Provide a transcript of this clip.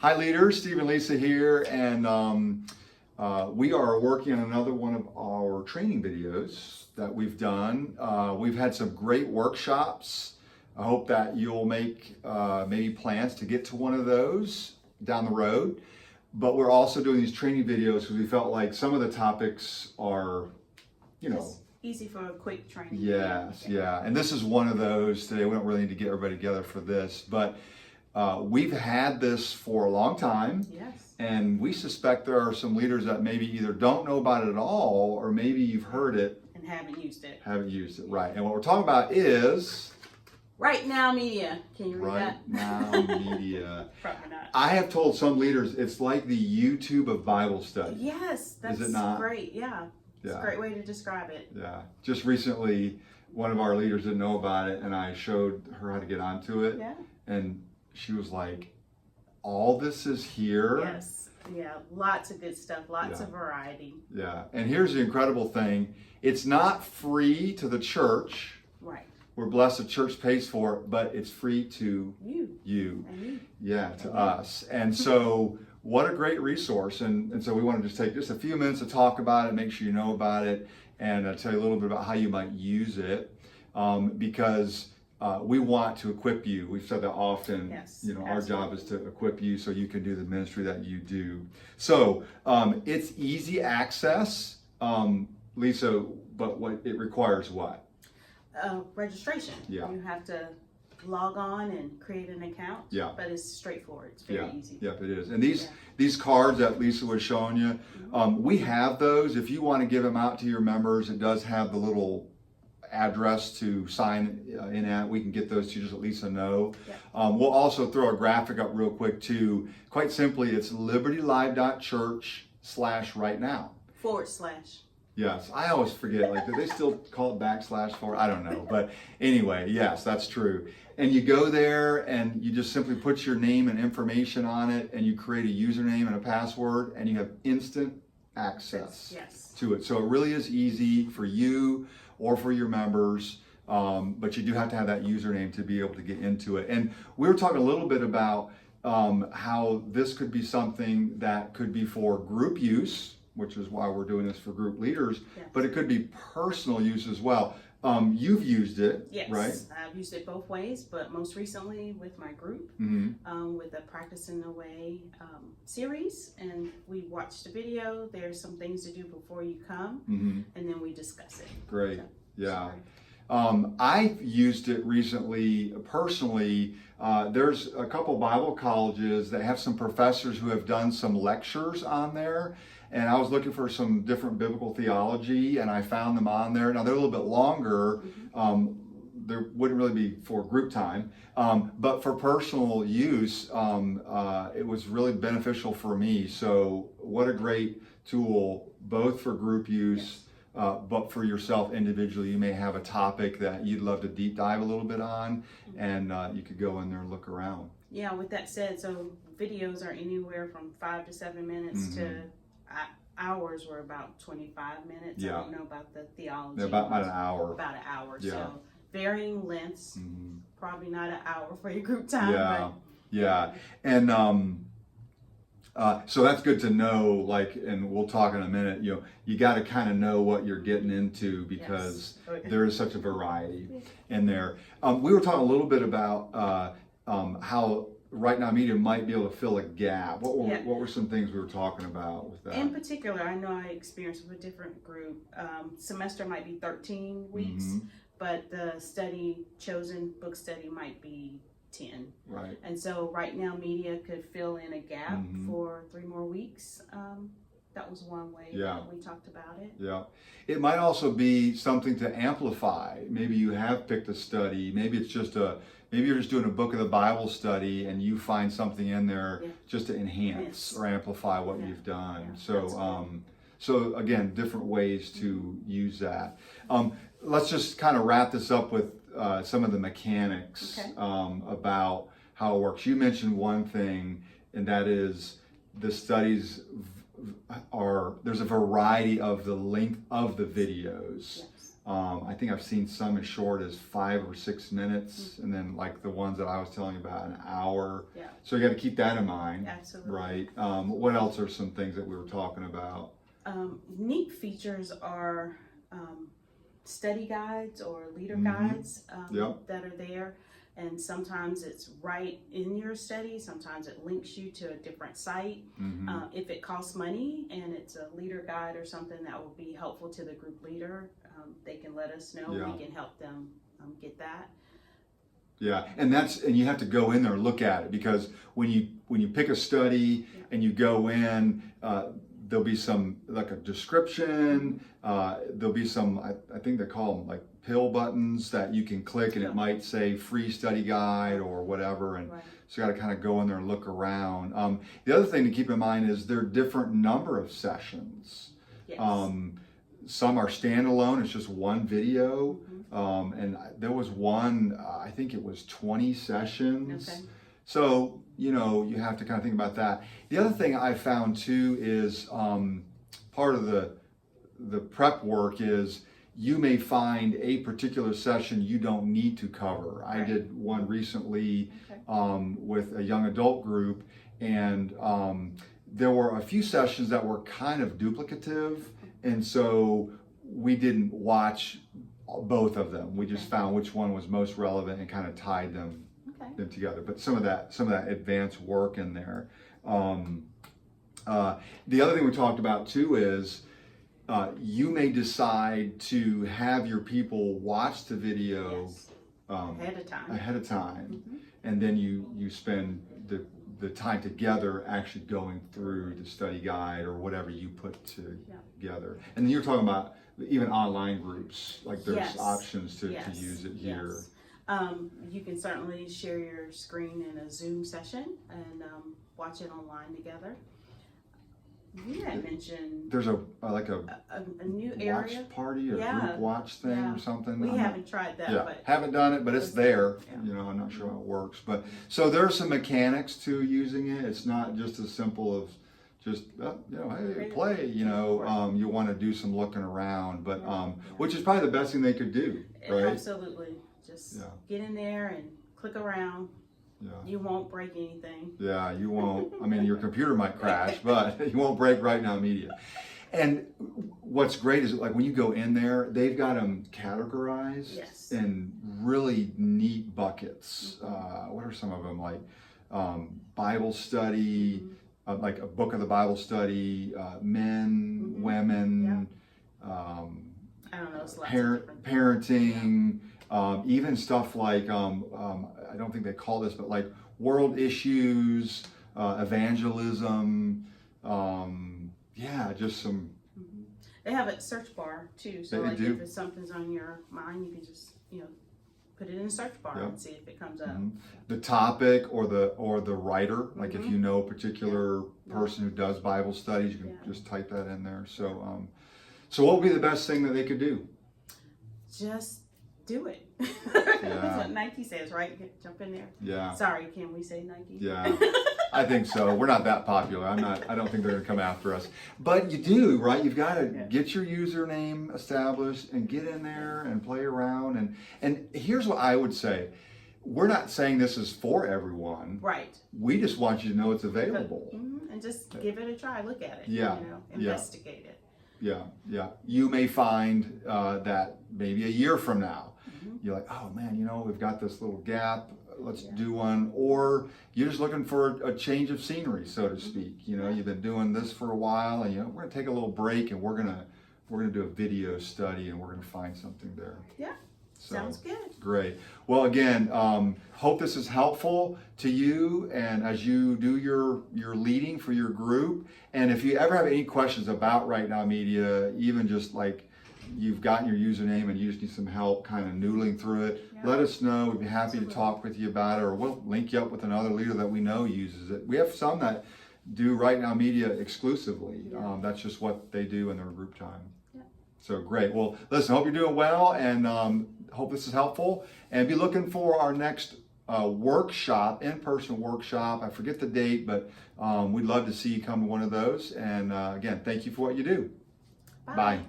Hi leaders, Steve and Lisa here, and we are working on another one of our training videos that we've done. We've had some great workshops. I hope that you'll make maybe plans to get to one of those down the road. But we're also doing these training videos because we felt like some of the topics are, Just easy for a quick training. Yes, yeah. And this is one of those today. We don't really need to get everybody together for this, but we've had this for a long time. Yes. And we suspect there are some leaders that maybe either don't know about it at all, or maybe you've heard it. And haven't used it. Haven't used it, right. And what we're talking about is... Right Now Media. Can you read that? Right Now Media. Probably not. I have told some leaders it's like the YouTube of Bible study. Yes, that's Is it not? great. Yeah. It's a great way to describe it. Yeah. Just recently, one of our leaders didn't know about it, and I showed her how to get onto it. Yeah. And she was like, all this is here? Yes. Yeah. Lots of good stuff. Lots of variety. Yeah. And here's the incredible thing. It's not free to the church. Right. We're blessed the church pays for it, but it's free to you. And me. Yeah, to us. And so what a great resource. And so we want to just take just a few minutes to talk about it, make sure you know about it, and tell you a little bit about how you might use it. Because we want to equip you. We've said that often. Yes, you know, our absolutely. job is to equip you so you can do the ministry that you do. So it's easy access, Lisa, but what it requires what? Registration. Yeah. You have to log on and create an account. Yeah. But it's straightforward. It's very easy. Yep, it is. And these cards that Lisa was showing you, we have those. If you want to give them out to your members, it does have the little address to sign in at. We can get those to you, just let Lisa know. Yep. We'll also throw a graphic up real quick too. Quite simply, it's libertylive.church/rightnow. /. Yes, I always forget. Like, do they still call it /4? I don't know. But anyway, yes, that's true. And you go there and you just simply put your name and information on it, and you create a username and a password, and you have instant access to it. So it really is easy for you or for your members, but you do have to have that username to be able to get into it. And we were talking a little bit about how this could be something that could be for group use, which is why we're doing this for group leaders, but it could be personal use as well. You've used it, right? I've used it both ways, but most recently with my group, with the Practice in the Way series, and we watched the video. There's some things to do before you come, and then we discuss it. Great, So, yeah. I've used it recently personally. There's a couple Bible colleges that have some professors who have done some lectures on there. And I was looking for some different biblical theology, and I found them on there. Now they're a little bit longer. There wouldn't really be for group time, but for personal use, it was really beneficial for me. So what a great tool, both for group use, but for yourself individually. You may have a topic that you'd love to deep dive a little bit on, and you could go in there and look around. Yeah, with that said, so videos are anywhere from 5 to 7 minutes to hours were about 25 minutes. Yeah. I don't know about the theology. They're about an hour. About an hour. Yeah. So varying lengths. Probably not an hour for your group time. Yeah, yeah. And so that's good to know, like, and we'll talk in a minute, you know, you got to kind of know what you're getting into because there is such a variety in there. We were talking a little bit about how Right Now Media might be able to fill a gap. What were some things we were talking about with that? In particular, I know I experienced with a different group. Semester might be 13 weeks, but the chosen book study might be 10. Right. And so Right Now Media could fill in a gap for 3 more weeks. That was one way that we talked about it. Yeah. It might also be something to amplify. Maybe you have picked a study. Maybe it's just maybe you're just doing a book of the Bible study and you find something in there just to enhance or amplify what you've done. So again, different ways to use that. Let's just kind of wrap this up with some of the mechanics about how it works. You mentioned one thing, and that is the studies there's a variety of the length of the videos. I think I've seen some as short as 5 or 6 minutes, and then like the ones that I was telling you about, an hour. Yeah. So you got to keep that in mind. Absolutely. Right. What else are some things that we were talking about? Neat features are study guides or leader guides that are there. And sometimes it's right in your study. Sometimes it links you to a different site. If it costs money and it's a leader guide or something that will be helpful to the group leader, they can let us know. Yeah. We can help them get that. Yeah, and you have to go in there and look at it, because when you pick a study and you go in, there'll be some, like a description, there'll be some, I think they call them like pill buttons that you can click, and it might say free study guide or whatever, and so you got to kind of go in there and look around. The other thing to keep in mind is there are different number of sessions. Yes. Some are standalone, it's just one video, and there was one, I think it was 20 sessions. Okay. So, you know, you have to kind of think about that. The other thing I found too is part of the prep work is you may find a particular session you don't need to cover. I did one recently with a young adult group, and there were a few sessions that were kind of duplicative, and so we didn't watch both of them. We just found which one was most relevant and kind of tied them together. But some of that advanced work in there. The other thing we talked about too is you may decide to have your people watch the video ahead of time, and then you spend the time together actually going through the study guide or whatever you put together. And then you're talking about even online groups, like there's options to use it here. You can certainly share your screen in a Zoom session and watch it online together. You had mentioned there's a new watch area party or group watch thing or something. We haven't tried that. But haven't done it, but it's there. You know, I'm not sure how it works, but so there are some mechanics to using it. It's not just as simple of just you know, hey, play. You know, you want to do some looking around, but which is probably the best thing they could do, right? Absolutely. Just get in there and click around. Yeah. You won't break anything. Yeah, you won't. I mean, your computer might crash, but you won't break Right Now Media. And what's great is, like, when you go in there, they've got them categorized in really neat buckets. What are some of them? Like Bible study, like a book of the Bible study, men, women, I don't know, parenting. Even stuff like, I don't think they call this, but like world issues, evangelism, just some. They have a search bar too, so like if something's on your mind, you can just, you know, put it in the search bar and see if it comes up. The topic or the writer, like if you know a particular person who does Bible studies, you can just type that in there. So, so what would be the best thing that they could do? Just do it. That's what Nike says, right? Jump in there. Yeah. Sorry, can we say Nike? Yeah. I think so. We're not that popular. I don't think they're going to come after us. But you do, right? You've got to get your username established and get in there and play around. And here's what I would say. We're not saying this is for everyone. Right. We just want you to know it's available. And just give it a try. Look at it. Yeah. You know, investigate it. Yeah. You may find that maybe a year from now, you're like, oh man, you know, we've got this little gap. Let's do one. Or you're just looking for a change of scenery, so to speak. You know, you've been doing this for a while, and you know, we're gonna take a little break, and we're gonna do a video study, and we're gonna find something there. Yeah. So, sounds good. Great. Well, again, hope this is helpful to you, and as you do your leading for your group. And if you ever have any questions about Right Now Media, even just like you've gotten your username and you just need some help kind of noodling through it, let us know. We'd be happy to talk with you about it, or we'll link you up with another leader that we know uses it. We have some that do Right Now Media exclusively. That's just what they do in their group time. So great. Well, listen, hope you're doing well, and hope this is helpful. And be looking for our next workshop, in-person workshop. I forget the date, but we'd love to see you come to one of those. And again, thank you for what you do. Bye. Bye.